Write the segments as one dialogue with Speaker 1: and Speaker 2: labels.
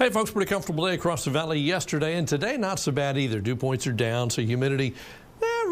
Speaker 1: Hey folks, pretty comfortable day across the valley yesterday, and today not so bad either. Dew points are down, so humidity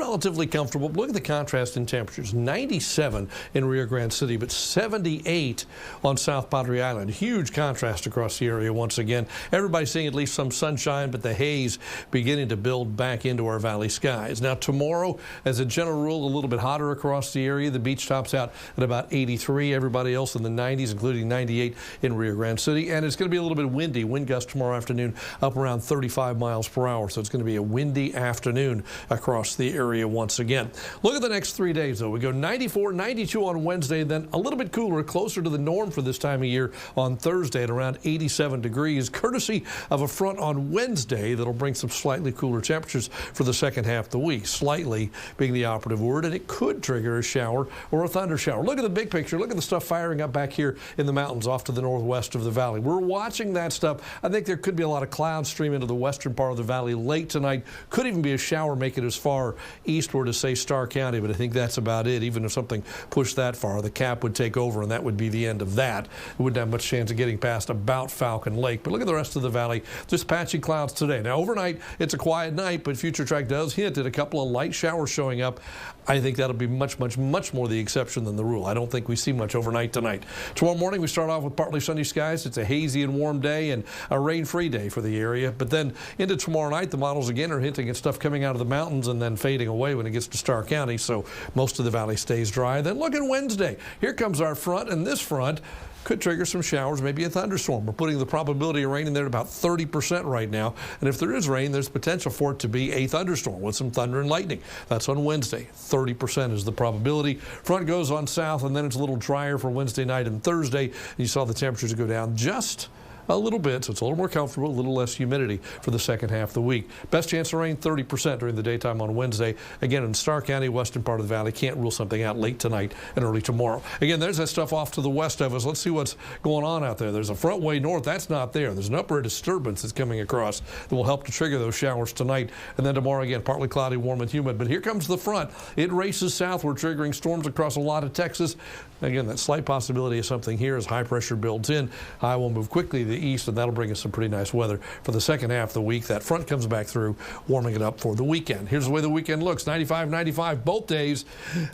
Speaker 1: relatively comfortable. Look at the contrast in temperatures. 97 in Rio Grande City, but 78 on South Padre Island. Huge contrast across the area once again. Everybody's seeing at least some sunshine, but the haze beginning to build back into our valley skies. Now tomorrow, as a general rule, a little bit hotter across the area. The beach tops out at about 83. Everybody else in the 90s, including 98 in Rio Grande City. And it's going to be a little bit windy. Wind gusts tomorrow afternoon up around 35 miles per hour. So it's going to be a windy afternoon across the area once again. Look at the next 3 days, though. We go 94, 92 on Wednesday, then a little bit cooler, closer to the norm for this time of year on Thursday at around 87 degrees, courtesy of a front on Wednesday that'll bring some slightly cooler temperatures for the second half of the week. Slightly being the operative word, and it could trigger a shower or a thunder shower. Look at the big picture. Look at the stuff firing up back here in the mountains off to the northwest of the valley. We're watching that stuff. I think there could be a lot of clouds stream into the western part of the valley late tonight. Could even be a shower make it as far eastward as, say, Starr County, but I think that's about it. Even if something pushed that far, the cap would take over, and that would be the end of that. We wouldn't have much chance of getting past about Falcon Lake. But look at the rest of the valley. Just patchy clouds today. Now, overnight, it's a quiet night, but Future Track does hint at a couple of light showers showing up. I think that'll be much more the exception than the rule. I don't think we see much overnight tonight. Tomorrow morning, we start off with partly sunny skies. It's a hazy and warm day and a rain-free day for the area. But then into tomorrow night, the models again are hinting at stuff coming out of the mountains and then fading away when it gets to Starr County, so most of the valley stays dry. Then look at Wednesday. Here comes our front, and this front could trigger some showers, maybe a thunderstorm. We're putting the probability of rain in there at about 30% right now, and if there is rain, there's potential for it to be a thunderstorm with some thunder and lightning. That's on Wednesday. 30% is the probability. Front goes on south, and then it's a little drier for Wednesday night and Thursday. You saw the temperatures go down just a little bit, so it's a little more comfortable, a little less humidity for the second half of the week. Best chance of rain, 30% during the daytime on Wednesday. Again, in Starr County, western part of the valley. Can't rule something out late tonight and early tomorrow. Again, there's that stuff off to the west of us. Let's see what's going on out there. There's a front way north. That's not there. There's an upper disturbance that's coming across that will help to trigger those showers tonight. And then tomorrow, again, partly cloudy, warm and humid. But here comes the front. It races southward, triggering storms across a lot of Texas. Again, that slight possibility of something here as high pressure builds in. High will move quickly to the east, and that'll bring us some pretty nice weather for the second half of the week. That front comes back through, warming it up for the weekend. Here's the way the weekend looks. 95, 95 both days.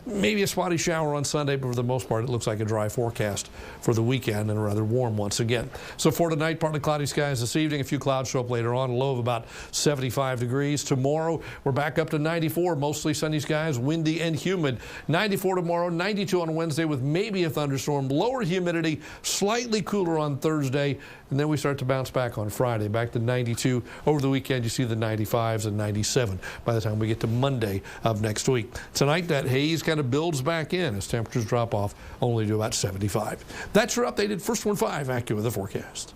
Speaker 1: Maybe a spotty shower on Sunday, but for the most part, it looks like a dry forecast for the weekend and rather warm once again. So for tonight, partly cloudy skies this evening. A few clouds show up later on. A low of about 75 degrees. Tomorrow, we're back up to 94. Mostly sunny skies, windy and humid. 94 tomorrow, 92 on Wednesday with maybe a thunderstorm. Lower humidity, slightly cooler on Thursday, and then we start to bounce back on Friday, back to 92. Over the weekend, you see the 95s and 97 by the time we get to Monday of next week. Tonight, that haze kind of builds back in as temperatures drop off only to about 75. That's your updated First One 5 AccuWeather forecast.